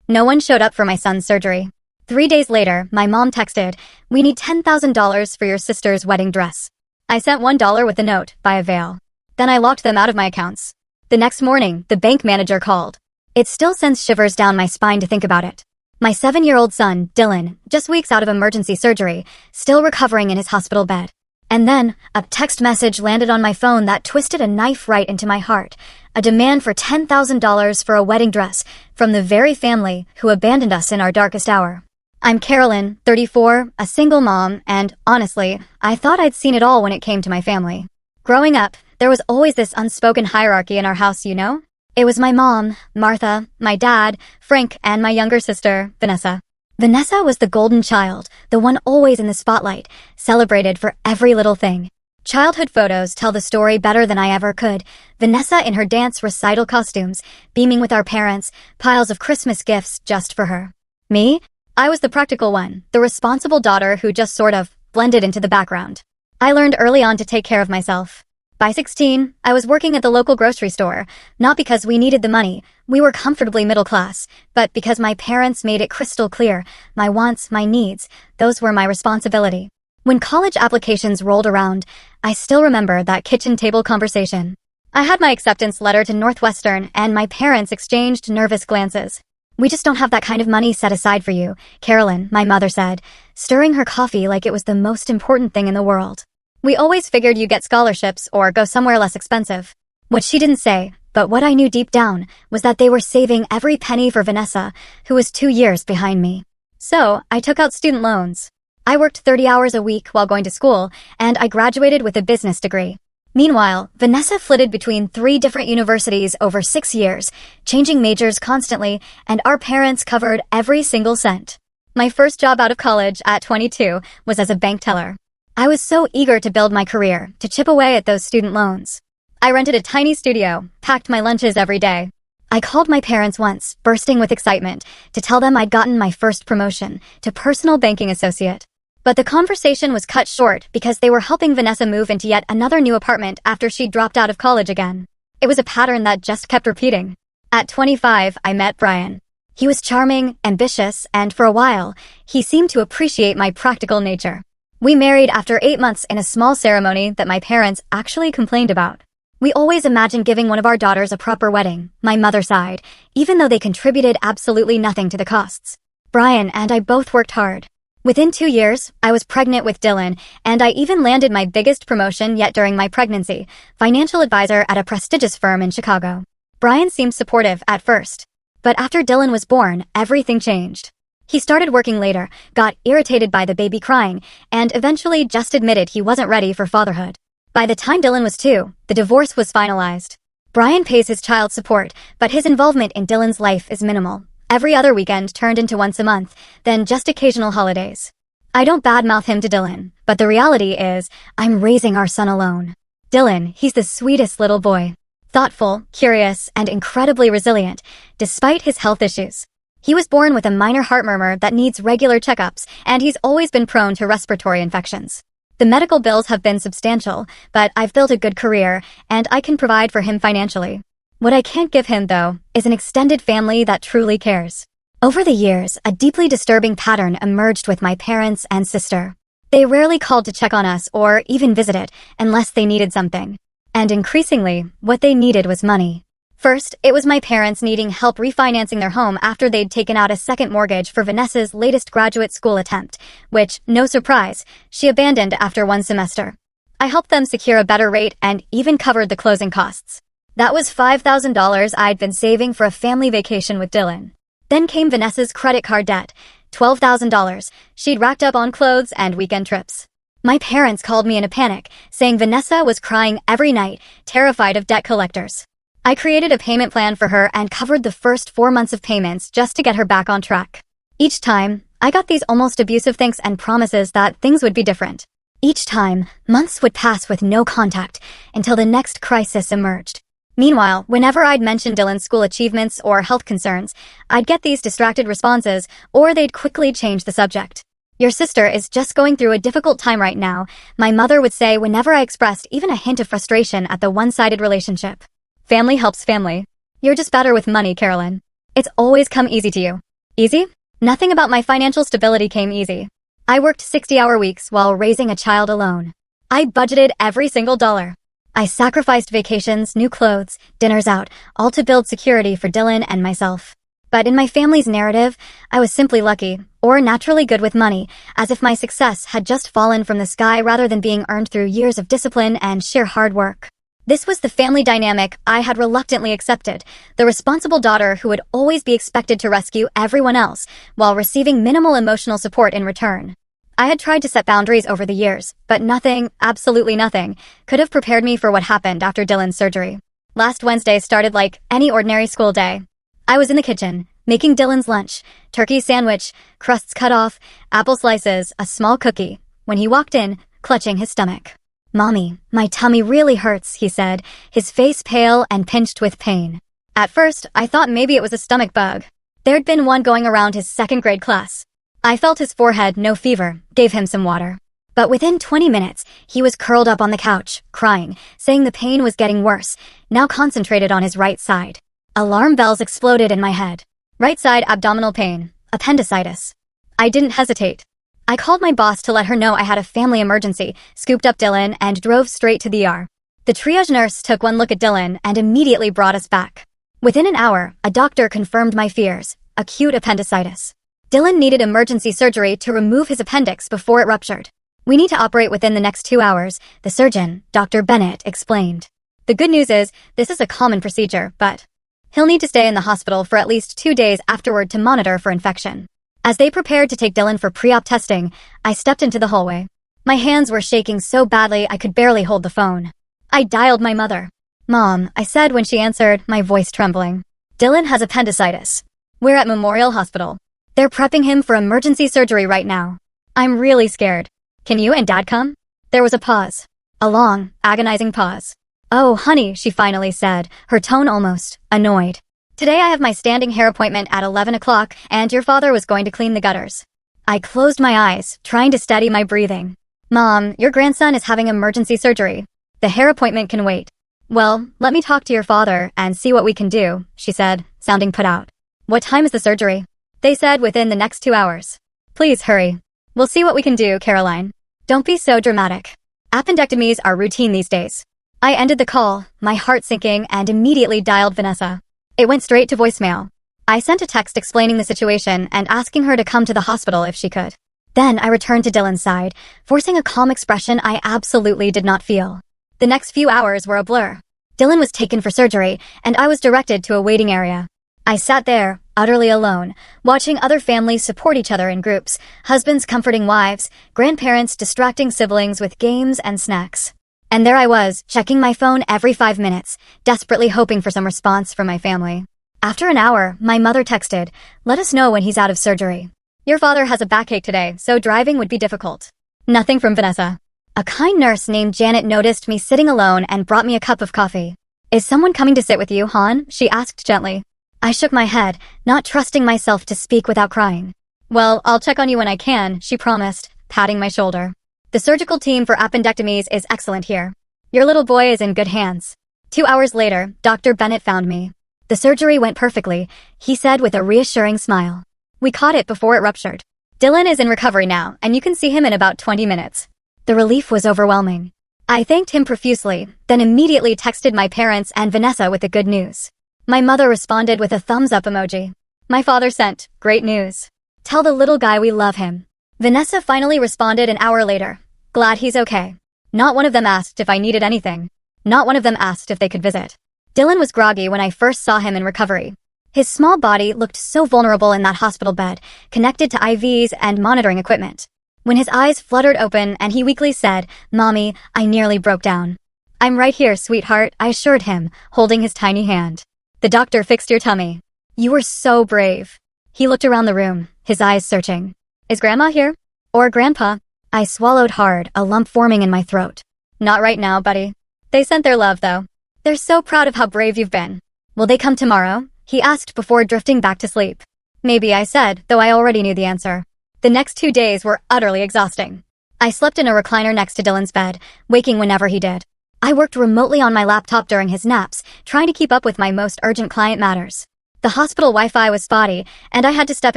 No one showed up for my son's surgery. 3 days later, my mom texted, "We need $10,000 for your sister's wedding dress." I sent $1 with a note, "Buy a veil." Then I locked them out of my accounts. The next morning, the bank manager called. It still sends shivers down my spine to think about it. My 7-year-old son, Dylan, just weeks out of emergency surgery, still recovering in his hospital bed. And then, a text message landed on my phone that twisted a knife right into my heart. A demand for $10,000 for a wedding dress from the very family who abandoned us in our darkest hour. I'm Carolyn, 34, a single mom, and honestly, I thought I'd seen it all when it came to my family. Growing up, there was always this unspoken hierarchy in our house, you know? It was my mom, Martha, my dad, Frank, and my younger sister, Vanessa. Vanessa was the golden child, the one always in the spotlight, celebrated for every little thing. Childhood photos tell the story better than I ever could. Vanessa in her dance recital costumes, beaming with our parents, piles of Christmas gifts just for her. Me? I was the practical one, the responsible daughter who just sort of blended into the background. I learned early on to take care of myself. By 16, I was working at the local grocery store, not because we needed the money, we were comfortably middle class, but because my parents made it crystal clear, my wants, my needs, those were my responsibility. When college applications rolled around, I still remember that kitchen table conversation. I had my acceptance letter to Northwestern, and my parents exchanged nervous glances. "We just don't have that kind of money set aside for you, Carolyn," my mother said, stirring her coffee like it was the most important thing in the world. "We always figured you'd get scholarships or go somewhere less expensive." What she didn't say, but what I knew deep down, was that they were saving every penny for Vanessa, who was 2 years behind me. So, I took out student loans. I worked 30 hours a week while going to school, and I graduated with a business degree. Meanwhile, Vanessa flitted between 3 different universities over 6 years, changing majors constantly, and our parents covered every single cent. My first job out of college at 22 was as a bank teller. I was so eager to build my career, to chip away at those student loans. I rented a tiny studio, packed my lunches every day. I called my parents once, bursting with excitement, to tell them I'd gotten my first promotion to personal banking associate. But the conversation was cut short because they were helping Vanessa move into yet another new apartment after she dropped out of college again. It was a pattern that just kept repeating. At 25, I met Brian. He was charming, ambitious, and for a while, he seemed to appreciate my practical nature. We married after 8 months in a small ceremony that my parents actually complained about. We always imagined giving one of our daughters a proper wedding, my mother sighed, even though they contributed absolutely nothing to the costs. Brian and I both worked hard. Within 2 years, I was pregnant with Dylan, and I even landed my biggest promotion yet during my pregnancy, financial advisor at a prestigious firm in Chicago. Brian seemed supportive at first. But after Dylan was born, everything changed. He started working later, got irritated by the baby crying, and eventually just admitted he wasn't ready for fatherhood. By the time Dylan was 2, the divorce was finalized. Brian pays his child support, but his involvement in Dylan's life is minimal. Every other weekend turned into once a month, then just occasional holidays. I don't badmouth him to Dylan, but the reality is, I'm raising our son alone. Dylan, he's the sweetest little boy. Thoughtful, curious, and incredibly resilient, despite his health issues. He was born with a minor heart murmur that needs regular checkups, and he's always been prone to respiratory infections. The medical bills have been substantial, but I've built a good career, and I can provide for him financially. What I can't give him, though, is an extended family that truly cares. Over the years, a deeply disturbing pattern emerged with my parents and sister. They rarely called to check on us or even visit it unless they needed something. And increasingly, what they needed was money. First, it was my parents needing help refinancing their home after they'd taken out a second mortgage for Vanessa's latest graduate school attempt, which, no surprise, she abandoned after 1 semester. I helped them secure a better rate and even covered the closing costs. That was $5,000 I'd been saving for a family vacation with Dylan. Then came Vanessa's credit card debt, $12,000 she'd racked up on clothes and weekend trips. My parents called me in a panic, saying Vanessa was crying every night, terrified of debt collectors. I created a payment plan for her and covered the first 4 months of payments just to get her back on track. Each time, I got these almost abusive thanks and promises that things would be different. Each time, months would pass with no contact until the next crisis emerged. Meanwhile, whenever I'd mention Dylan's school achievements or health concerns, I'd get these distracted responses, or they'd quickly change the subject. "Your sister is just going through a difficult time right now," my mother would say whenever I expressed even a hint of frustration at the one-sided relationship. Family helps family. "You're just better with money, Carolyn. It's always come easy to you." Easy? Nothing about my financial stability came easy. I worked 60-hour weeks while raising a child alone. I budgeted every single dollar. I sacrificed vacations, new clothes, dinners out, all to build security for Dylan and myself. But in my family's narrative, I was simply lucky, or naturally good with money, as if my success had just fallen from the sky rather than being earned through years of discipline and sheer hard work. This was the family dynamic I had reluctantly accepted, the responsible daughter who would always be expected to rescue everyone else while receiving minimal emotional support in return. I had tried to set boundaries over the years, but nothing, absolutely nothing, could have prepared me for what happened after Dylan's surgery. Last Wednesday started like any ordinary school day. I was in the kitchen, making Dylan's lunch, turkey sandwich, crusts cut off, apple slices, a small cookie, when he walked in, clutching his stomach. "Mommy, my tummy really hurts," he said, his face pale and pinched with pain. At first, I thought maybe it was a stomach bug. There'd been one going around his second-grade class. I felt his forehead, no fever, gave him some water. But within 20 minutes, he was curled up on the couch, crying, saying the pain was getting worse, now concentrated on his right side. Alarm bells exploded in my head. Right side abdominal pain, appendicitis. I didn't hesitate. I called my boss to let her know I had a family emergency, scooped up Dylan, and drove straight to the ER. The triage nurse took one look at Dylan and immediately brought us back. Within an hour, a doctor confirmed my fears, acute appendicitis. Dylan needed emergency surgery to remove his appendix before it ruptured. "We need to operate within the next 2 hours," the surgeon, Dr. Bennett, explained. "The good news is, this is a common procedure, but he'll need to stay in the hospital for at least 2 days afterward to monitor for infection." As they prepared to take Dylan for pre-op testing, I stepped into the hallway. My hands were shaking so badly I could barely hold the phone. I dialed my mother. "Mom," I said when she answered, my voice trembling. "Dylan has appendicitis. We're at Memorial Hospital. They're prepping him for emergency surgery right now. I'm really scared. Can you and Dad come?" There was a pause. A long, agonizing pause. "Oh, honey," she finally said, her tone almost annoyed. "Today I have my standing hair appointment at 11 o'clock, and your father was going to clean the gutters." I closed my eyes, trying to steady my breathing. "Mom, your grandson is having emergency surgery. The hair appointment can wait." "Well, let me talk to your father and see what we can do," she said, sounding put out. "What time is the surgery?" "They said within the next 2 hours. Please hurry. We'll see what we can do, Caroline. Don't be so dramatic. Appendectomies are routine these days." I ended the call, my heart sinking, and immediately dialed Vanessa. It went straight to voicemail. I sent a text explaining the situation and asking her to come to the hospital if she could. Then I returned to Dylan's side, forcing a calm expression I absolutely did not feel. The next few hours were a blur. Dylan was taken for surgery, and I was directed to a waiting area. I sat there, utterly alone, watching other families support each other in groups, husbands comforting wives, grandparents distracting siblings with games and snacks. And there I was, checking my phone every 5 minutes, desperately hoping for some response from my family. After an hour, my mother texted, "Let us know when he's out of surgery. Your father has a backache today, so driving would be difficult." Nothing from Vanessa. A kind nurse named Janet noticed me sitting alone and brought me a cup of coffee. "Is someone coming to sit with you, Han?" she asked gently. I shook my head, not trusting myself to speak without crying. "Well, I'll check on you when I can," she promised, patting my shoulder. "The surgical team for appendectomies is excellent here. Your little boy is in good hands." 2 hours later, Dr. Bennett found me. "The surgery went perfectly," he said with a reassuring smile. "We caught it before it ruptured. Dylan is in recovery now, and you can see him in about 20 minutes. The relief was overwhelming. I thanked him profusely, then immediately texted my parents and Vanessa with the good news. My mother responded with a thumbs-up emoji. My father sent, "Great news. Tell the little guy we love him." Vanessa finally responded an hour later. "Glad he's okay." Not one of them asked if I needed anything. Not one of them asked if they could visit. Dylan was groggy when I first saw him in recovery. His small body looked so vulnerable in that hospital bed, connected to IVs and monitoring equipment. When his eyes fluttered open and he weakly said, "Mommy," I nearly broke down. "I'm right here, sweetheart," I assured him, holding his tiny hand. "The doctor fixed your tummy. You were so brave." He looked around the room, his eyes searching. "Is Grandma here? Or Grandpa?" I swallowed hard, a lump forming in my throat. "Not right now, buddy. They sent their love, though. They're so proud of how brave you've been." "Will they come tomorrow?" he asked before drifting back to sleep. "Maybe," I said, though I already knew the answer. The next 2 days were utterly exhausting. I slept in a recliner next to Dylan's bed, waking whenever he did. I worked remotely on my laptop during his naps, trying to keep up with my most urgent client matters. The hospital Wi-Fi was spotty, and I had to step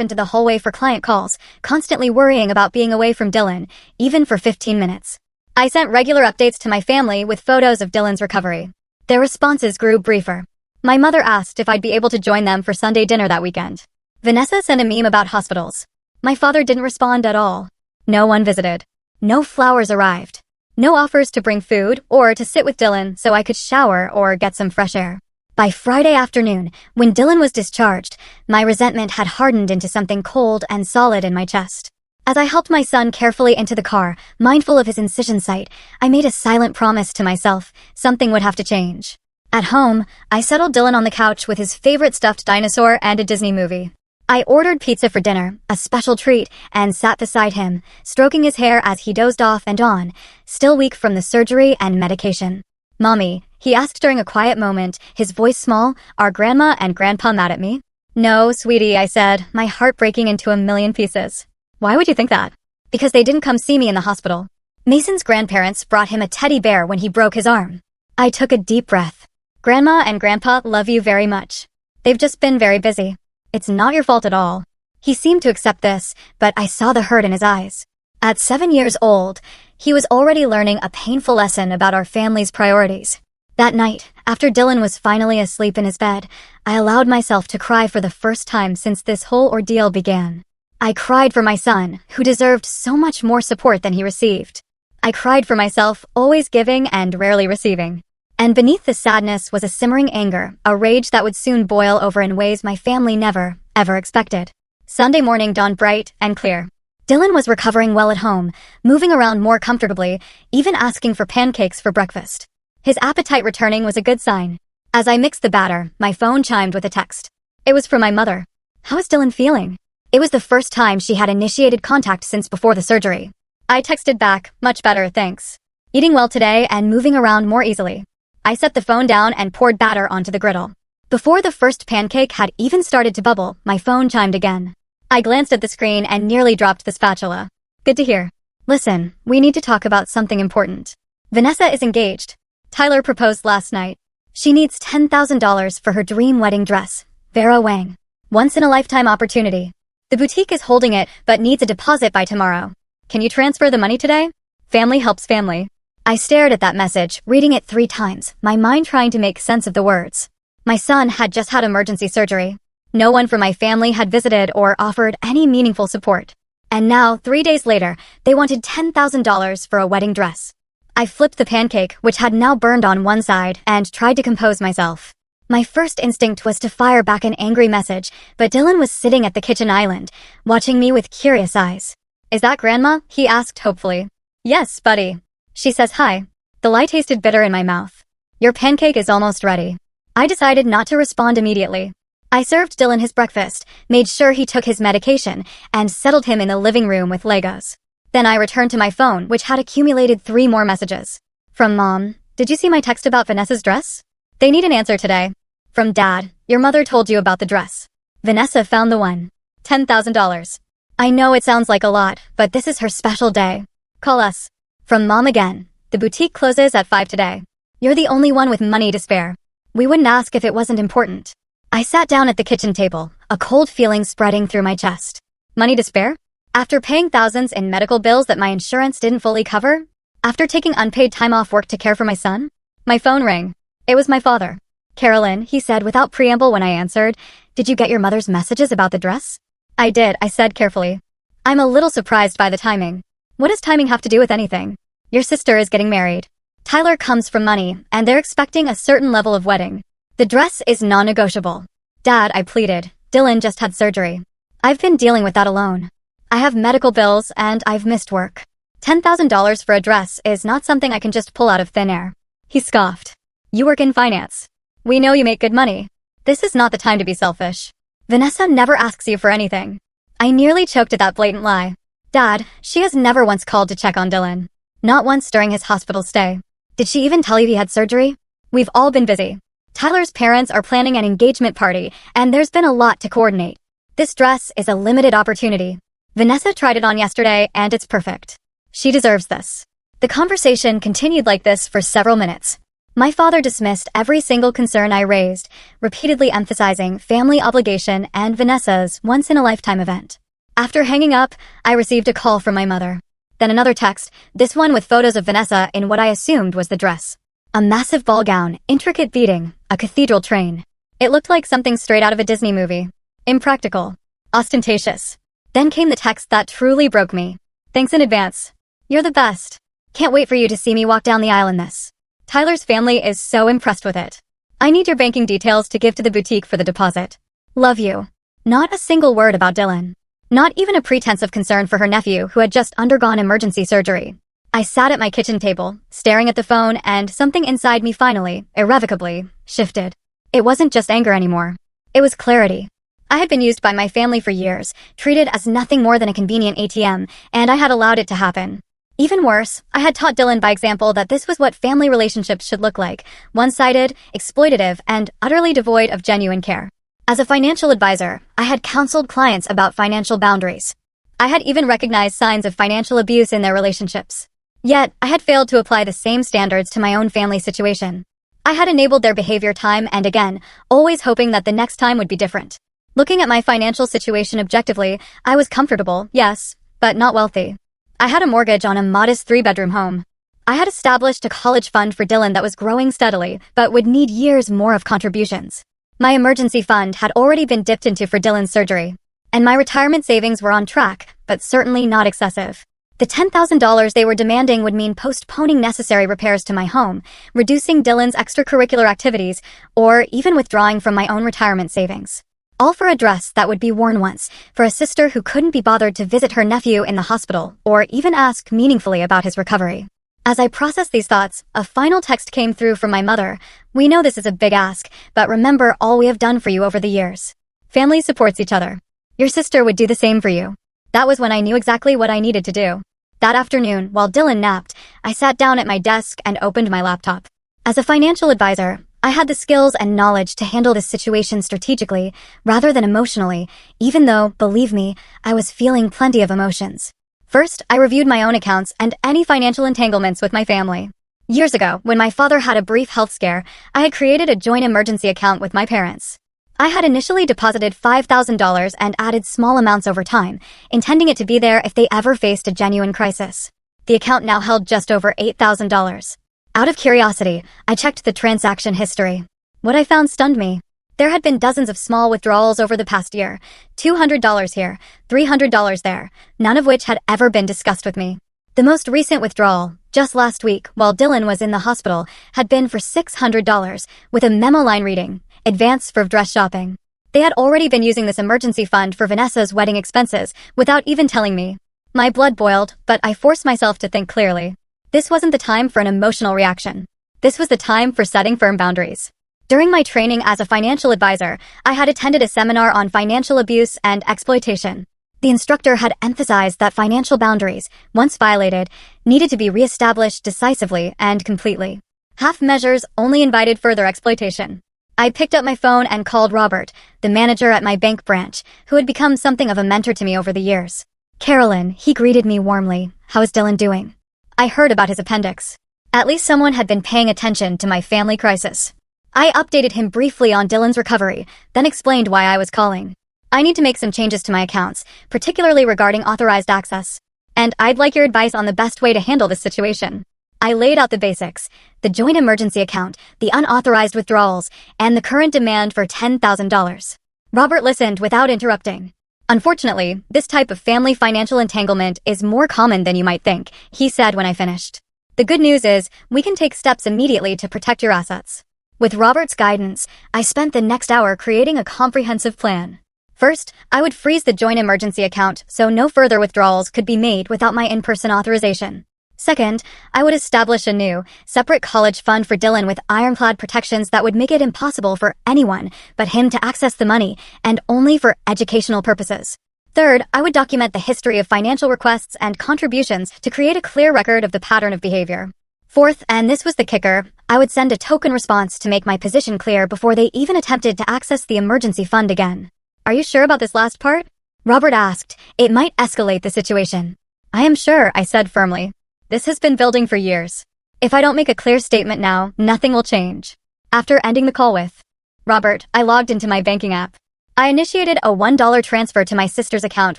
into the hallway for client calls, constantly worrying about being away from Dylan, even for 15 minutes. I sent regular updates to my family with photos of Dylan's recovery. Their responses grew briefer. My mother asked if I'd be able to join them for Sunday dinner that weekend. Vanessa sent a meme about hospitals. My father didn't respond at all. No one visited. No flowers arrived. No offers to bring food or to sit with Dylan so I could shower or get some fresh air. By Friday afternoon, when Dylan was discharged, my resentment had hardened into something cold and solid in my chest. As I helped my son carefully into the car, mindful of his incision site, I made a silent promise to myself something would have to change. At home, I settled Dylan on the couch with his favorite stuffed dinosaur and a Disney movie. I ordered pizza for dinner, a special treat, and sat beside him, stroking his hair as he dozed off and on, still weak from the surgery and medication. "Mommy," he asked during a quiet moment, his voice small, "are Grandma and Grandpa mad at me?" "No, sweetie," I said, my heart breaking into a million pieces. "Why would you think that?" "Because they didn't come see me in the hospital." Mason's grandparents brought him a teddy bear when he broke his arm. I took a deep breath. "Grandma and Grandpa love you very much. They've just been very busy. It's not your fault at all." He seemed to accept this, but I saw the hurt in his eyes. At 7 years old, he was already learning a painful lesson about our family's priorities. That night, after Dylan was finally asleep in his bed, I allowed myself to cry for the first time since this whole ordeal began. I cried for my son, who deserved so much more support than he received. I cried for myself, always giving and rarely receiving. And beneath the sadness was a simmering anger, a rage that would soon boil over in ways my family never, ever expected. Sunday morning dawned bright and clear. Dylan was recovering well at home, moving around more comfortably, even asking for pancakes for breakfast. His appetite returning was a good sign. As I mixed the batter, my phone chimed with a text. It was for my mother. "How is Dylan feeling?" It was the first time she had initiated contact since before the surgery. I texted back, "Much better, thanks. Eating well today and moving around more easily." I set the phone down and poured batter onto the griddle. Before the first pancake had even started to bubble, my phone chimed again. I glanced at the screen and nearly dropped the spatula. "Good to hear. Listen, we need to talk about something important. Vanessa is engaged. Tyler proposed last night. She needs $10,000 for her dream wedding dress. Vera Wang. Once-in-a-lifetime opportunity. The boutique is holding it, but needs a deposit by tomorrow. Can you transfer the money today? Family helps family." I stared at that message, reading it 3 times, my mind trying to make sense of the words. My son had just had emergency surgery. No one from my family had visited or offered any meaningful support. And now, 3 days later, they wanted $10,000 for a wedding dress. I flipped the pancake, which had now burned on one side, and tried to compose myself. My first instinct was to fire back an angry message, but Dylan was sitting at the kitchen island, watching me with curious eyes. "Is that Grandma?" he asked hopefully. "Yes, buddy." She says hi. The lie tasted bitter in my mouth. "Your pancake is almost ready." I decided not to respond immediately. I served Dylan his breakfast, made sure he took his medication, and settled him in the living room with Legos. Then I returned to my phone, which had accumulated 3 more messages. From Mom, "Did you see my text about Vanessa's dress? They need an answer today." From Dad, "Your mother told you about the dress. Vanessa found the one. $10,000. I know it sounds like a lot, but this is her special day. Call us." From Mom again, "The boutique closes at 5 today. You're the only one with money to spare. We wouldn't ask if it wasn't important." I sat down at the kitchen table, a cold feeling spreading through my chest. Money to spare? After paying thousands in medical bills that my insurance didn't fully cover? After taking unpaid time off work to care for my son? My phone rang. It was my father. "Carolyn," he said without preamble when I answered, "did you get your mother's messages about the dress?" "I did," I said carefully. "I'm a little surprised by the timing." "What does timing have to do with anything? Your sister is getting married. Tyler comes from money, and they're expecting a certain level of wedding. The dress is non-negotiable." "Dad," I pleaded, "Dylan just had surgery. I've been dealing with that alone. I have medical bills, and I've missed work. $10,000 for a dress is not something I can just pull out of thin air." He scoffed. "You work in finance. We know you make good money. This is not the time to be selfish. Vanessa never asks you for anything." I nearly choked at that blatant lie. "Dad, she has never once called to check on Dylan. Not once during his hospital stay. Did she even tell you he had surgery? We've all been busy. Tyler's parents are planning an engagement party, and there's been a lot to coordinate. This dress is a limited opportunity. Vanessa tried it on yesterday, and it's perfect. She deserves this." The conversation continued like this for several minutes. My father dismissed every single concern I raised, repeatedly emphasizing family obligation and Vanessa's once-in-a-lifetime event. After hanging up, I received a call from my mother. Then another text, this one with photos of Vanessa in what I assumed was the dress. A massive ball gown, intricate beading, a cathedral train. It looked like something straight out of a Disney movie. Impractical. Ostentatious. Then came the text that truly broke me. Thanks in advance. You're the best. Can't wait for you to see me walk down the aisle in this. Tyler's family is so impressed with it. I need your banking details to give to the boutique for the deposit. Love you. Not a single word about Dylan. Not even a pretense of concern for her nephew who had just undergone emergency surgery. I sat at my kitchen table, staring at the phone, and something inside me finally, irrevocably, shifted. It wasn't just anger anymore. It was clarity. I had been used by my family for years, treated as nothing more than a convenient ATM, and I had allowed it to happen. Even worse, I had taught Dylan by example that this was what family relationships should look like, one-sided, exploitative, and utterly devoid of genuine care. As a financial advisor, I had counseled clients about financial boundaries. I had even recognized signs of financial abuse in their relationships. Yet, I had failed to apply the same standards to my own family situation. I had enabled their behavior time and again, always hoping that the next time would be different. Looking at my financial situation objectively, I was comfortable, yes, but not wealthy. I had a mortgage on a modest 3-bedroom home. I had established a college fund for Dylan that was growing steadily, but would need years more of contributions. My emergency fund had already been dipped into for Dylan's surgery, and my retirement savings were on track, but certainly not excessive. The $10,000 they were demanding would mean postponing necessary repairs to my home, reducing Dylan's extracurricular activities, or even withdrawing from my own retirement savings. All for a dress that would be worn once, for a sister who couldn't be bothered to visit her nephew in the hospital, or even ask meaningfully about his recovery. As I processed these thoughts, a final text came through from my mother. We know this is a big ask, but remember all we have done for you over the years. Family supports each other. Your sister would do the same for you. That was when I knew exactly what I needed to do. That afternoon, while Dylan napped, I sat down at my desk and opened my laptop. As a financial advisor, I had the skills and knowledge to handle this situation strategically, rather than emotionally, even though, believe me, I was feeling plenty of emotions. First, I reviewed my own accounts and any financial entanglements with my family. Years ago, when my father had a brief health scare, I had created a joint emergency account with my parents. I had initially deposited $5,000 and added small amounts over time, intending it to be there if they ever faced a genuine crisis. The account now held just over $8,000. Out of curiosity, I checked the transaction history. What I found stunned me. There had been dozens of small withdrawals over the past year, $200 here, $300 there, none of which had ever been discussed with me. The most recent withdrawal, just last week, while Dylan was in the hospital, had been for $600, with a memo line reading, advance for dress shopping. They had already been using this emergency fund for Vanessa's wedding expenses, without even telling me. My blood boiled, but I forced myself to think clearly. This wasn't the time for an emotional reaction. This was the time for setting firm boundaries. During my training as a financial advisor, I had attended a seminar on financial abuse and exploitation. The instructor had emphasized that financial boundaries, once violated, needed to be reestablished decisively and completely. Half measures only invited further exploitation. I picked up my phone and called Robert, the manager at my bank branch, who had become something of a mentor to me over the years. Carolyn, he greeted me warmly. How is Dylan doing? I heard about his appendix. At least someone had been paying attention to my family crisis. I updated him briefly on Dylan's recovery, then explained why I was calling. I need to make some changes to my accounts, particularly regarding authorized access. And I'd like your advice on the best way to handle this situation. I laid out the basics, the joint emergency account, the unauthorized withdrawals, and the current demand for $10,000. Robert listened without interrupting. Unfortunately, this type of family financial entanglement is more common than you might think, he said when I finished. The good news is, we can take steps immediately to protect your assets. With Robert's guidance, I spent the next hour creating a comprehensive plan. First, I would freeze the joint emergency account so no further withdrawals could be made without my in-person authorization. Second, I would establish a new, separate college fund for Dylan with ironclad protections that would make it impossible for anyone but him to access the money, and only for educational purposes. Third, I would document the history of financial requests and contributions to create a clear record of the pattern of behavior. Fourth, and this was the kicker, I would send a token response to make my position clear before they even attempted to access the emergency fund again. Are you sure about this last part? Robert asked. It might escalate the situation. I am sure, I said firmly. This has been building for years. If I don't make a clear statement now, nothing will change. After ending the call with Robert, I logged into my banking app. I initiated a $1 transfer to my sister's account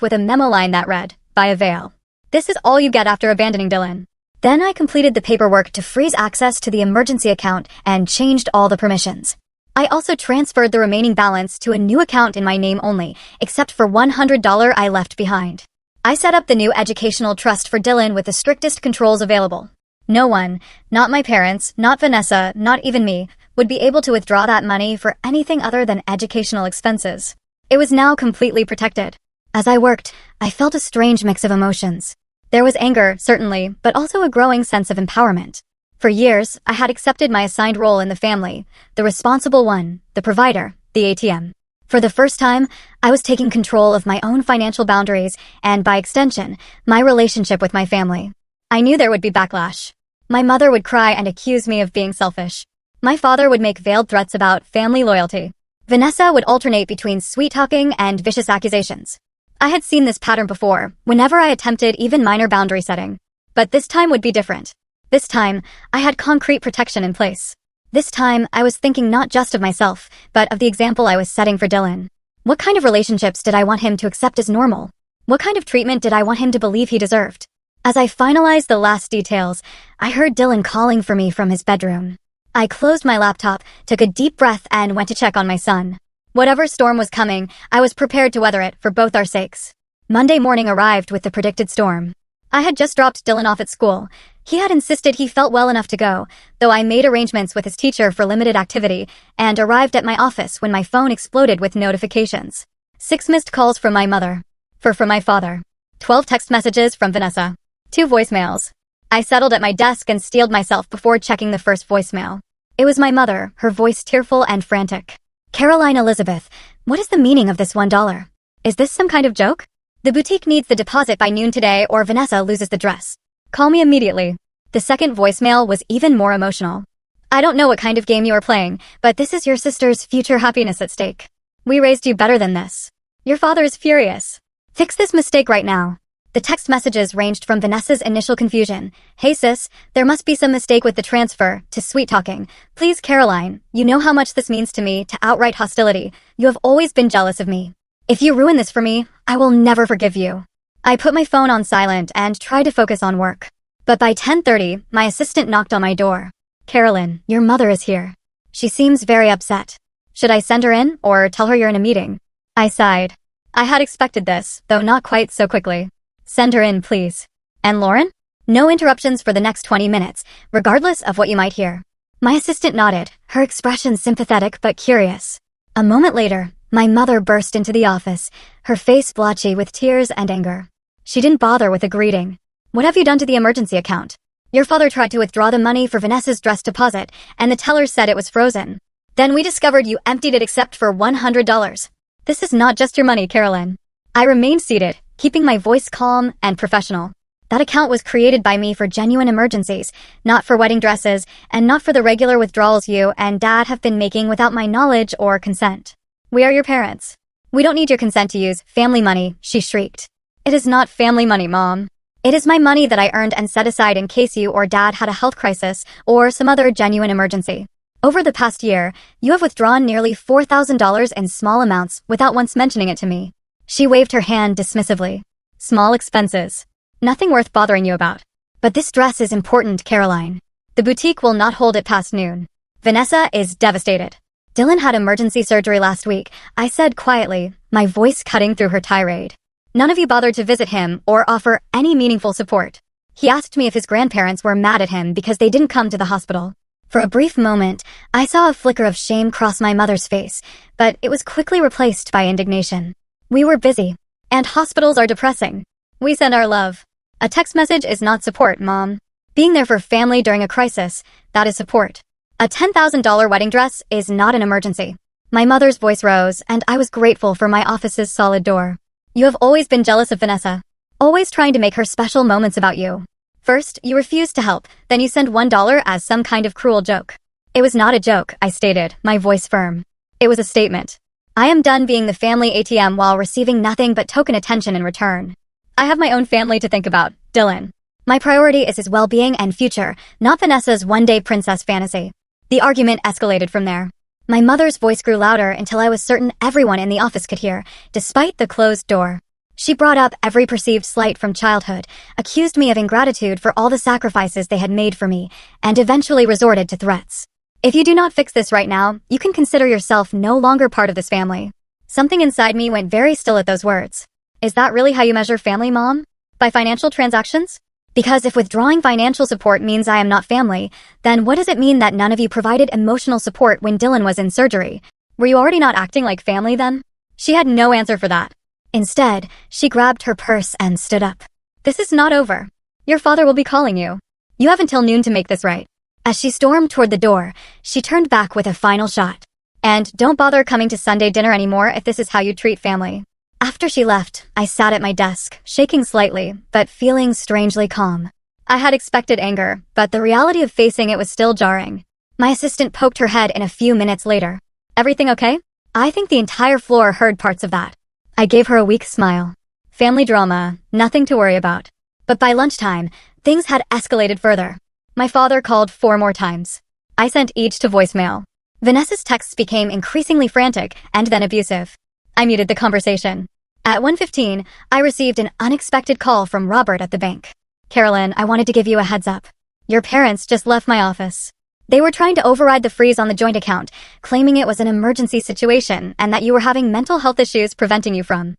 with a memo line that read, via Vail. This is all you get after abandoning Dylan. Then I completed the paperwork to freeze access to the emergency account and changed all the permissions. I also transferred the remaining balance to a new account in my name only, except for $100 I left behind. I set up the new educational trust for Dylan with the strictest controls available. No one, not my parents, not Vanessa, not even me, would be able to withdraw that money for anything other than educational expenses. It was now completely protected. As I worked, I felt a strange mix of emotions. There was anger, certainly, but also a growing sense of empowerment. For years, I had accepted my assigned role in the family, the responsible one, the provider, the ATM. For the first time, I was taking control of my own financial boundaries and, by extension, my relationship with my family. I knew there would be backlash. My mother would cry and accuse me of being selfish. My father would make veiled threats about family loyalty. Vanessa would alternate between sweet-talking and vicious accusations. I had seen this pattern before, whenever I attempted even minor boundary setting. But this time would be different. This time, I had concrete protection in place. This time, I was thinking not just of myself, but of the example I was setting for Dylan. What kind of relationships did I want him to accept as normal? What kind of treatment did I want him to believe he deserved? As I finalized the last details, I heard Dylan calling for me from his bedroom. I closed my laptop, took a deep breath, and went to check on my son. Whatever storm was coming, I was prepared to weather it for both our sakes. Monday morning arrived with the predicted storm. I had just dropped Dylan off at school. He had insisted he felt well enough to go, though I made arrangements with his teacher for limited activity and arrived at my office when my phone exploded with notifications. 6 missed calls from my mother. 4 from my father. 12 text messages from Vanessa. 2 voicemails. I settled at my desk and steeled myself before checking the first voicemail. It was my mother, her voice tearful and frantic. Caroline Elizabeth, what is the meaning of this $1? Is this some kind of joke? The boutique needs the deposit by noon today or Vanessa loses the dress. Call me immediately. The second voicemail was even more emotional. I don't know what kind of game you are playing, but this is your sister's future happiness at stake. We raised you better than this. Your father is furious. Fix this mistake right now. The text messages ranged from Vanessa's initial confusion, "Hey sis, there must be some mistake with the transfer," to sweet-talking, "Please Caroline, you know how much this means to me," to outright hostility, "You have always been jealous of me. If you ruin this for me, I will never forgive you." I put my phone on silent and tried to focus on work. But by 10:30, my assistant knocked on my door. "Carolyn, your mother is here. She seems very upset. Should I send her in or tell her you're in a meeting?" I sighed. I had expected this, though not quite so quickly. "Send her in, please. And Lauren? No interruptions for the next 20 minutes, regardless of what you might hear." My assistant nodded, her expression sympathetic but curious. A moment later, my mother burst into the office, her face blotchy with tears and anger. She didn't bother with a greeting. "What have you done to the emergency account? Your father tried to withdraw the money for Vanessa's dress deposit, and the teller said it was frozen. Then we discovered you emptied it except for $100. This is not just your money, Carolyn." I remained seated, keeping my voice calm and professional. That account was created by me for genuine emergencies, not for wedding dresses, and not for the regular withdrawals you and Dad have been making without my knowledge or consent. "We are your parents. We don't need your consent to use family money," she shrieked. "It is not family money, Mom. It is my money that I earned and set aside in case you or Dad had a health crisis or some other genuine emergency. Over the past year, you have withdrawn nearly $4,000 in small amounts without once mentioning it to me." She waved her hand dismissively. "Small expenses. Nothing worth bothering you about. But this dress is important, Caroline. The boutique will not hold it past noon. Vanessa is devastated. Dylan had emergency surgery last week," I said quietly, my voice cutting through her tirade. "None of you bothered to visit him or offer any meaningful support. He asked me if his grandparents were mad at him because they didn't come to the hospital." For a brief moment, I saw a flicker of shame cross my mother's face, but it was quickly replaced by indignation. "We were busy. And hospitals are depressing. We send our love. A text message is not support, Mom. Being there for family during a crisis, that is support. A $10,000 wedding dress is not an emergency." My mother's voice rose, and I was grateful for my office's solid door. "You have always been jealous of Vanessa, always trying to make her special moments about you. First, you refused to help, then you send $1 as some kind of cruel joke." "It was not a joke," I stated, my voice firm. "It was a statement. I am done being the family ATM while receiving nothing but token attention in return. I have my own family to think about, Dylan. My priority is his well-being and future, not Vanessa's one-day princess fantasy. The argument escalated from there. My mother's voice grew louder until I was certain everyone in the office could hear, despite the closed door. She brought up every perceived slight from childhood, accused me of ingratitude for all the sacrifices they had made for me, and eventually resorted to threats. If you do not fix this right now, you can consider yourself no longer part of this family. Something inside me went very still at those words. Is that really how you measure family, Mom? By financial transactions? Because if withdrawing financial support means I am not family, then what does it mean that none of you provided emotional support when Dylan was in surgery? Were you already not acting like family then? She had no answer for that. Instead, she grabbed her purse and stood up. This is not over. Your father will be calling you. You have until noon to make this right. As she stormed toward the door, she turned back with a final shot. And don't bother coming to Sunday dinner anymore if this is how you treat family. After she left, I sat at my desk, shaking slightly, but feeling strangely calm. I had expected anger, but the reality of facing it was still jarring. My assistant poked her head in a few minutes later. Everything okay? I think the entire floor heard parts of that. I gave her a weak smile. Family drama, nothing to worry about. But by lunchtime, things had escalated further. My father called 4 more times. I sent each to voicemail. Vanessa's texts became increasingly frantic and then abusive. I muted the conversation. At 1:15, I received an unexpected call from Robert at the bank. Carolyn, I wanted to give you a heads up. Your parents just left my office. They were trying to override the freeze on the joint account, claiming it was an emergency situation and that you were having mental health issues preventing you from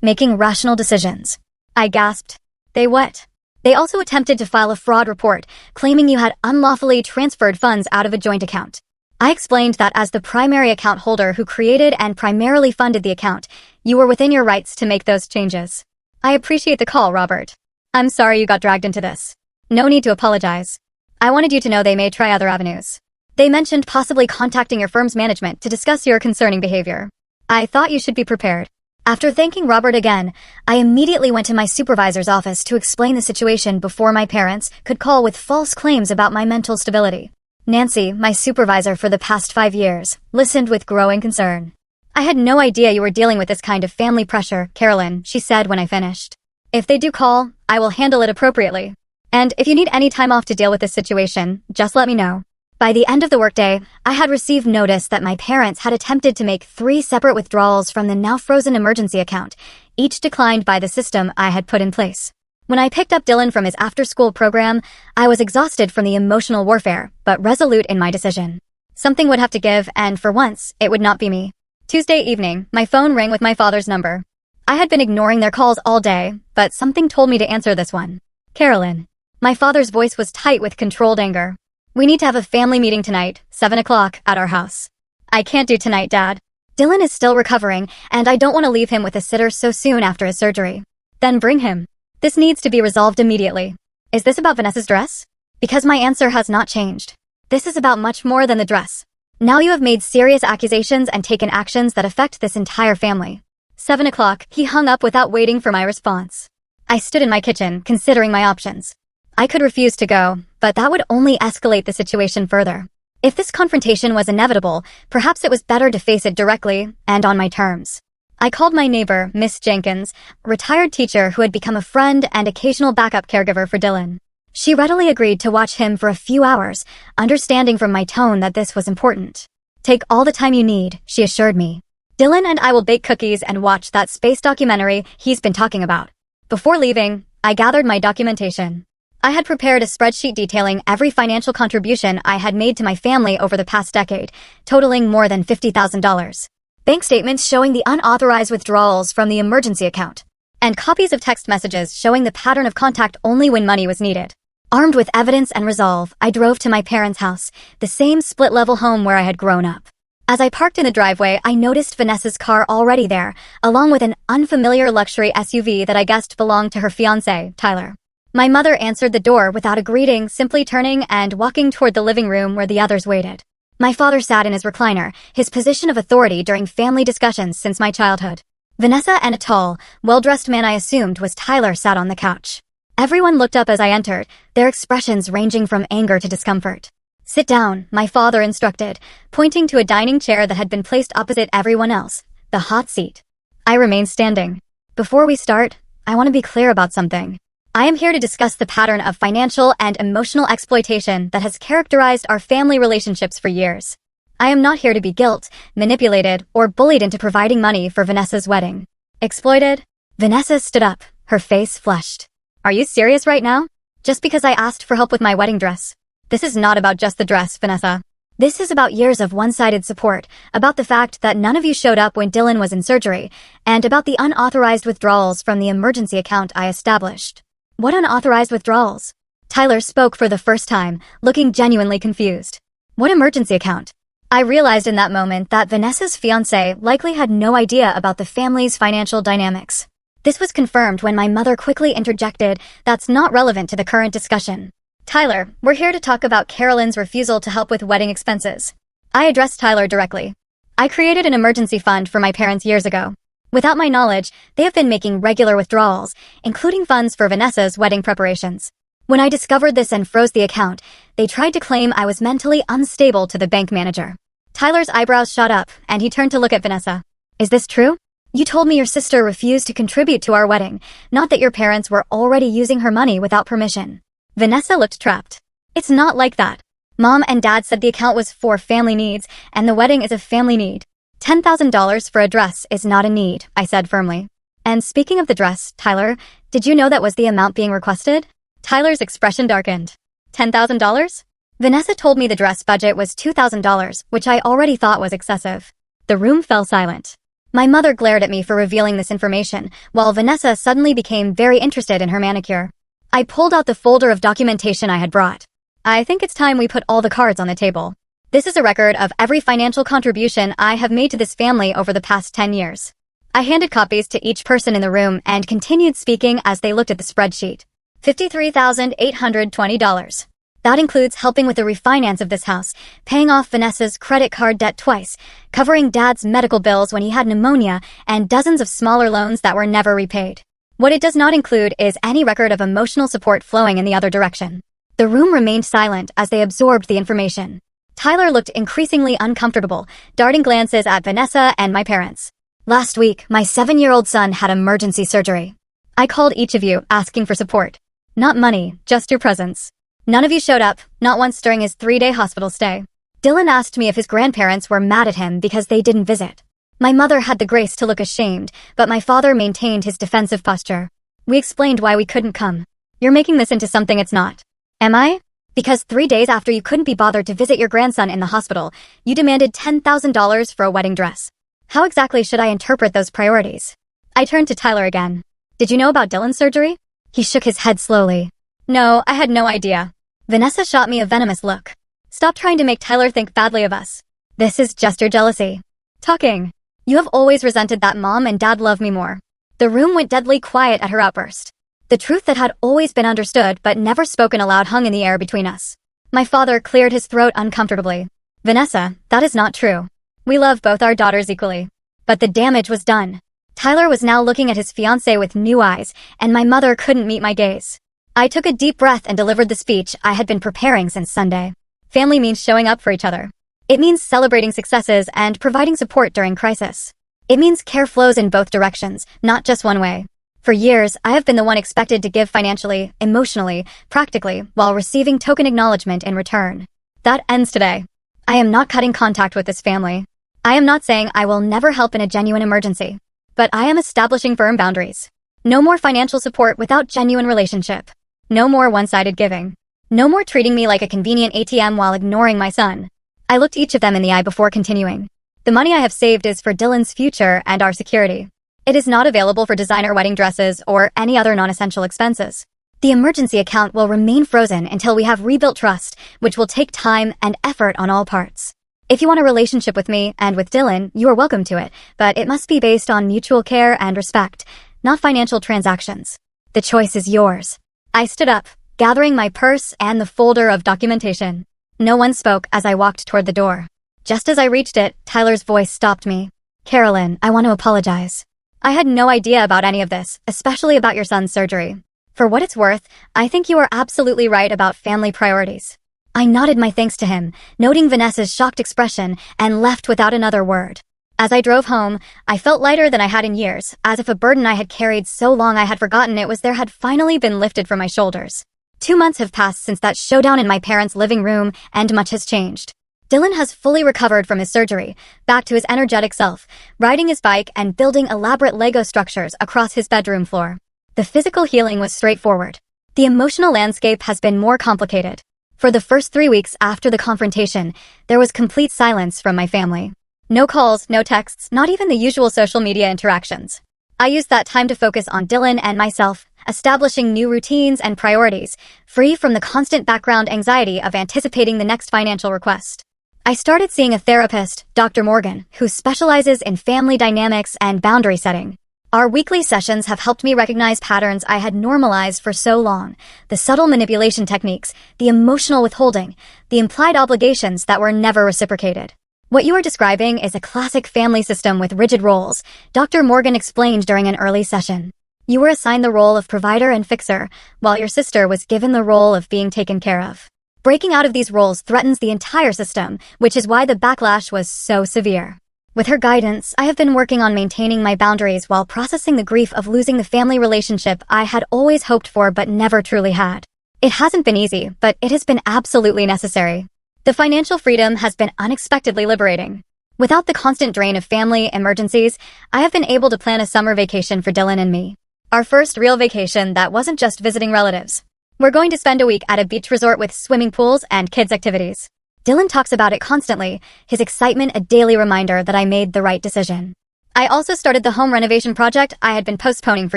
making rational decisions. I gasped. They what? They also attempted to file a fraud report, claiming you had unlawfully transferred funds out of a joint account. I explained that as the primary account holder who created and primarily funded the account, you were within your rights to make those changes. I appreciate the call, Robert. I'm sorry you got dragged into this. No need to apologize. I wanted you to know they may try other avenues. They mentioned possibly contacting your firm's management to discuss your concerning behavior. I thought you should be prepared. After thanking Robert again, I immediately went to my supervisor's office to explain the situation before my parents could call with false claims about my mental stability. Nancy, my supervisor for the past 5 years, listened with growing concern. I had no idea you were dealing with this kind of family pressure, Carolyn, she said when I finished. If they do call, I will handle it appropriately. And if you need any time off to deal with this situation, just let me know. By the end of the workday, I had received notice that my parents had attempted to make 3 separate withdrawals from the now-frozen emergency account, each declined by the system I had put in place. When I picked up Dylan from his after-school program, I was exhausted from the emotional warfare, but resolute in my decision. Something would have to give, and for once, it would not be me. Tuesday evening, my phone rang with my father's number. I had been ignoring their calls all day, but something told me to answer this one. Carolyn. My father's voice was tight with controlled anger. We need to have a family meeting tonight, 7 o'clock, at our house. I can't do tonight, Dad. Dylan is still recovering, and I don't want to leave him with a sitter so soon after his surgery. Then bring him. This needs to be resolved immediately. Is this about Vanessa's dress? Because my answer has not changed. This is about much more than the dress. Now you have made serious accusations and taken actions that affect this entire family. 7 o'clock, he hung up without waiting for my response. I stood in my kitchen, considering my options. I could refuse to go, but that would only escalate the situation further. If this confrontation was inevitable, perhaps it was better to face it directly and on my terms. I called my neighbor, Miss Jenkins, a retired teacher who had become a friend and occasional backup caregiver for Dylan. She readily agreed to watch him for a few hours, understanding from my tone that this was important. Take all the time you need, she assured me. Dylan and I will bake cookies and watch that space documentary he's been talking about. Before leaving, I gathered my documentation. I had prepared a spreadsheet detailing every financial contribution I had made to my family over the past decade, totaling more than $50,000. Bank statements showing the unauthorized withdrawals from the emergency account, and copies of text messages showing the pattern of contact only when money was needed. Armed with evidence and resolve, I drove to my parents' house, the same split-level home where I had grown up. As I parked in the driveway, I noticed Vanessa's car already there, along with an unfamiliar luxury SUV that I guessed belonged to her fiancé, Tyler. My mother answered the door without a greeting, simply turning and walking toward the living room where the others waited. My father sat in his recliner, his position of authority during family discussions since my childhood. Vanessa and a tall, well-dressed man I assumed was Tyler sat on the couch. Everyone looked up as I entered, their expressions ranging from anger to discomfort. Sit down, my father instructed, pointing to a dining chair that had been placed opposite everyone else, the hot seat. I remained standing. Before we start, I want to be clear about something. I am here to discuss the pattern of financial and emotional exploitation that has characterized our family relationships for years. I am not here to be guilt, manipulated, or bullied into providing money for Vanessa's wedding. Exploited? Vanessa stood up, her face flushed. Are you serious right now? Just because I asked for help with my wedding dress? This is not about just the dress, Vanessa. This is about years of one-sided support, about the fact that none of you showed up when Dylan was in surgery, and about the unauthorized withdrawals from the emergency account I established. What unauthorized withdrawals? Tyler spoke for the first time, looking genuinely confused. What emergency account? I realized in that moment that Vanessa's fiancé likely had no idea about the family's financial dynamics. This was confirmed when my mother quickly interjected, "That's not relevant to the current discussion. Tyler, we're here to talk about Carolyn's refusal to help with wedding expenses." I addressed Tyler directly. I created an emergency fund for my parents years ago. Without my knowledge, they have been making regular withdrawals, including funds for Vanessa's wedding preparations. When I discovered this and froze the account, they tried to claim I was mentally unstable to the bank manager. Tyler's eyebrows shot up, and he turned to look at Vanessa. "Is this true? You told me your sister refused to contribute to our wedding, not that your parents were already using her money without permission." Vanessa looked trapped. "It's not like that. Mom and Dad said the account was for family needs, and the wedding is a family need. $10,000 for a dress is not a need," I said firmly. "And speaking of the dress, Tyler, did you know that was the amount being requested?" Tyler's expression darkened. $10,000? Vanessa told me the dress budget was $2,000, which I already thought was excessive. The room fell silent. My mother glared at me for revealing this information, while Vanessa suddenly became very interested in her manicure. I pulled out the folder of documentation I had brought. "I think it's time we put all the cards on the table. This is a record of every financial contribution I have made to this family over the past 10 years. I handed copies to each person in the room and continued speaking as they looked at the spreadsheet. $53,820. That includes helping with the refinance of this house, paying off Vanessa's credit card debt twice, covering Dad's medical bills when he had pneumonia, and dozens of smaller loans that were never repaid. What it does not include is any record of emotional support flowing in the other direction." The room remained silent as they absorbed the information. Tyler looked increasingly uncomfortable, darting glances at Vanessa and my parents. "Last week, my 7-year-old son had emergency surgery. I called each of you asking for support. Not money, just your presence. None of you showed up, not once during his 3-day hospital stay. Dylan asked me if his grandparents were mad at him because they didn't visit. My mother had the grace to look ashamed, but my father maintained his defensive posture. We explained why we couldn't come. You're making this into something it's not." "Am I? Because 3 days after you couldn't be bothered to visit your grandson in the hospital, you demanded $10,000 for a wedding dress. How exactly should I interpret those priorities?" I turned to Tyler again. "Did you know about Dylan's surgery?" He shook his head slowly. "No, I had no idea." Vanessa shot me a venomous look. "Stop trying to make Tyler think badly of us. This is just your jealousy. Talking. You have always resented that Mom and Dad love me more." The room went deadly quiet at her outburst. The truth that had always been understood but never spoken aloud hung in the air between us. My father cleared his throat uncomfortably. "Vanessa, that is not true. We love both our daughters equally. But the damage was done." Tyler was now looking at his fiancée with new eyes, and my mother couldn't meet my gaze. I took a deep breath and delivered the speech I had been preparing since Sunday. Family means showing up for each other. It means celebrating successes and providing support during crisis. It means care flows in both directions, not just one way. For years, I have been the one expected to give financially, emotionally, practically, while receiving token acknowledgement in return. That ends today. I am not cutting contact with this family. I am not saying I will never help in a genuine emergency. But I am establishing firm boundaries. No more financial support without genuine relationship. No more one-sided giving. No more treating me like a convenient ATM while ignoring my son. I looked each of them in the eye before continuing. The money I have saved is for Dylan's future and our security. It is not available for designer wedding dresses or any other non-essential expenses. The emergency account will remain frozen until we have rebuilt trust, which will take time and effort on all parts. If you want a relationship with me and with Dylan, you are welcome to it, but it must be based on mutual care and respect, not financial transactions. The choice is yours. I stood up, gathering my purse and the folder of documentation. No one spoke as I walked toward the door. Just as I reached it, Tyler's voice stopped me. "Carolyn, I want to apologize. I had no idea about any of this, especially about your son's surgery. For what it's worth, I think you are absolutely right about family priorities." I nodded my thanks to him, noting Vanessa's shocked expression, and left without another word. As I drove home, I felt lighter than I had in years, as if a burden I had carried so long I had forgotten it was there had finally been lifted from my shoulders. 2 months have passed since that showdown in my parents' living room, and much has changed. Dylan has fully recovered from his surgery, back to his energetic self, riding his bike and building elaborate Lego structures across his bedroom floor. The physical healing was straightforward. The emotional landscape has been more complicated. For the first 3 weeks after the confrontation, there was complete silence from my family. No calls, no texts, not even the usual social media interactions. I used that time to focus on Dylan and myself, establishing new routines and priorities, free from the constant background anxiety of anticipating the next financial request. I started seeing a therapist, Dr. Morgan, who specializes in family dynamics and boundary setting. Our weekly sessions have helped me recognize patterns I had normalized for so long, the subtle manipulation techniques, the emotional withholding, the implied obligations that were never reciprocated. What you are describing is a classic family system with rigid roles, Dr. Morgan explained during an early session. You were assigned the role of provider and fixer, while your sister was given the role of being taken care of. Breaking out of these roles threatens the entire system, which is why the backlash was so severe. With her guidance, I have been working on maintaining my boundaries while processing the grief of losing the family relationship I had always hoped for but never truly had. It hasn't been easy, but it has been absolutely necessary. The financial freedom has been unexpectedly liberating. Without the constant drain of family emergencies, I have been able to plan a summer vacation for Dylan and me. Our first real vacation that wasn't just visiting relatives. We're going to spend a week at a beach resort with swimming pools and kids' activities. Dylan talks about it constantly, his excitement a daily reminder that I made the right decision. I also started the home renovation project I had been postponing for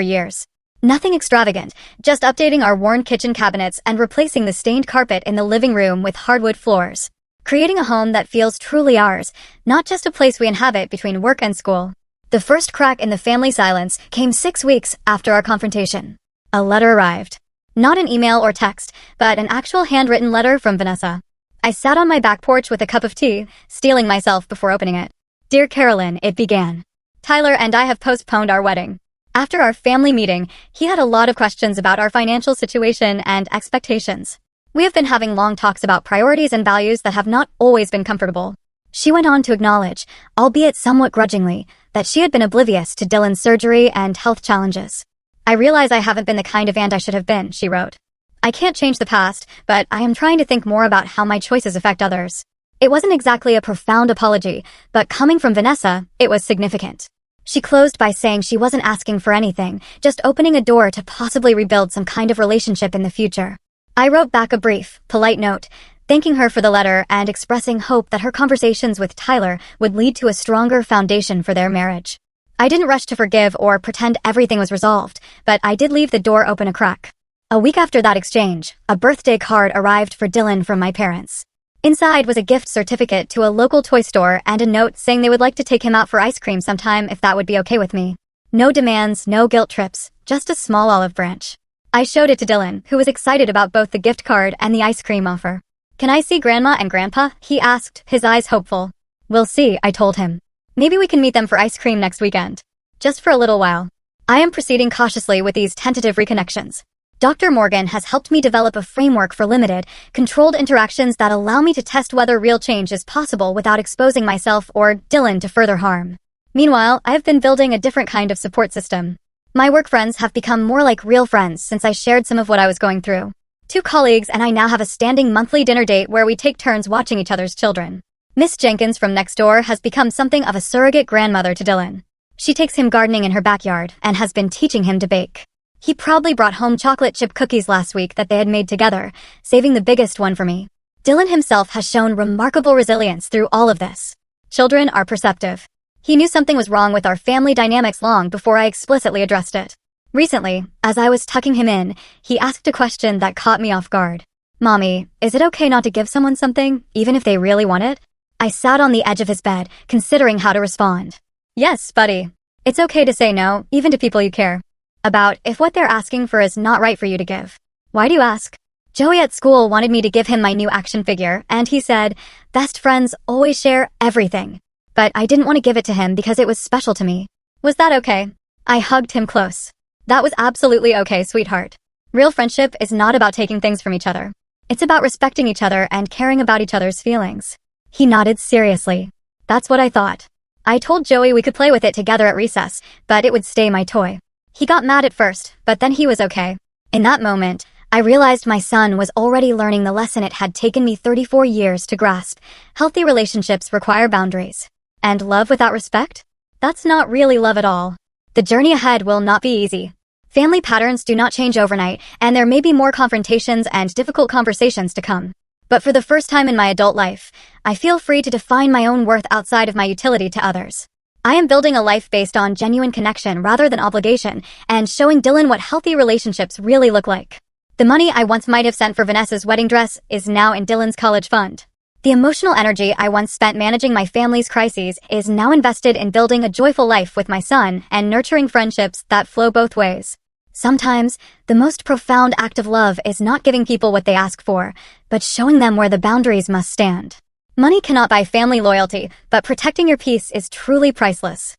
years. Nothing extravagant, just updating our worn kitchen cabinets and replacing the stained carpet in the living room with hardwood floors. Creating a home that feels truly ours, not just a place we inhabit between work and school. The first crack in the family silence came 6 weeks after our confrontation. A letter arrived. Not an email or text, but an actual handwritten letter from Vanessa. I sat on my back porch with a cup of tea, steeling myself before opening it. Dear Carolyn, it began. Tyler and I have postponed our wedding. After our family meeting, he had a lot of questions about our financial situation and expectations. We have been having long talks about priorities and values that have not always been comfortable. She went on to acknowledge, albeit somewhat grudgingly, that she had been oblivious to Dylan's surgery and health challenges. I realize I haven't been the kind of aunt I should have been, she wrote. I can't change the past, but I am trying to think more about how my choices affect others. It wasn't exactly a profound apology, but coming from Vanessa, it was significant. She closed by saying she wasn't asking for anything, just opening a door to possibly rebuild some kind of relationship in the future. I wrote back a brief, polite note, thanking her for the letter and expressing hope that her conversations with Tyler would lead to a stronger foundation for their marriage. I didn't rush to forgive or pretend everything was resolved, but I did leave the door open a crack. A week after that exchange, a birthday card arrived for Dylan from my parents. Inside was a gift certificate to a local toy store and a note saying they would like to take him out for ice cream sometime if that would be okay with me. No demands, no guilt trips, just a small olive branch. I showed it to Dylan, who was excited about both the gift card and the ice cream offer. Can I see Grandma and Grandpa? He asked, his eyes hopeful. We'll see, I told him. Maybe we can meet them for ice cream next weekend. Just for a little while. I am proceeding cautiously with these tentative reconnections. Dr. Morgan has helped me develop a framework for limited, controlled interactions that allow me to test whether real change is possible without exposing myself or Dylan to further harm. Meanwhile, I have been building a different kind of support system. My work friends have become more like real friends since I shared some of what I was going through. 2 colleagues and I now have a standing monthly dinner date where we take turns watching each other's children. Miss Jenkins from next door has become something of a surrogate grandmother to Dylan. She takes him gardening in her backyard and has been teaching him to bake. He proudly brought home chocolate chip cookies last week that they had made together, saving the biggest one for me. Dylan himself has shown remarkable resilience through all of this. Children are perceptive. He knew something was wrong with our family dynamics long before I explicitly addressed it. Recently, as I was tucking him in, he asked a question that caught me off guard. Mommy, is it okay not to give someone something, even if they really want it? I sat on the edge of his bed, considering how to respond. Yes, buddy. It's okay to say no, even to people you care about if what they're asking for is not right for you to give. Why do you ask? Joey at school wanted me to give him my new action figure, and he said, best friends always share everything. But I didn't want to give it to him because it was special to me. Was that okay? I hugged him close. That was absolutely okay, sweetheart. Real friendship is not about taking things from each other. It's about respecting each other and caring about each other's feelings. He nodded seriously. That's what I thought. I told Joey we could play with it together at recess, but it would stay my toy. He got mad at first, but then he was okay. In that moment, I realized my son was already learning the lesson it had taken me 34 years to grasp. Healthy relationships require boundaries. And love without respect? That's not really love at all. The journey ahead will not be easy. Family patterns do not change overnight, and there may be more confrontations and difficult conversations to come. But for the first time in my adult life, I feel free to define my own worth outside of my utility to others. I am building a life based on genuine connection rather than obligation, and showing Dylan what healthy relationships really look like. The money I once might have sent for Vanessa's wedding dress is now in Dylan's college fund. The emotional energy I once spent managing my family's crises is now invested in building a joyful life with my son and nurturing friendships that flow both ways. Sometimes, the most profound act of love is not giving people what they ask for, but showing them where the boundaries must stand. Money cannot buy family loyalty, but protecting your peace is truly priceless.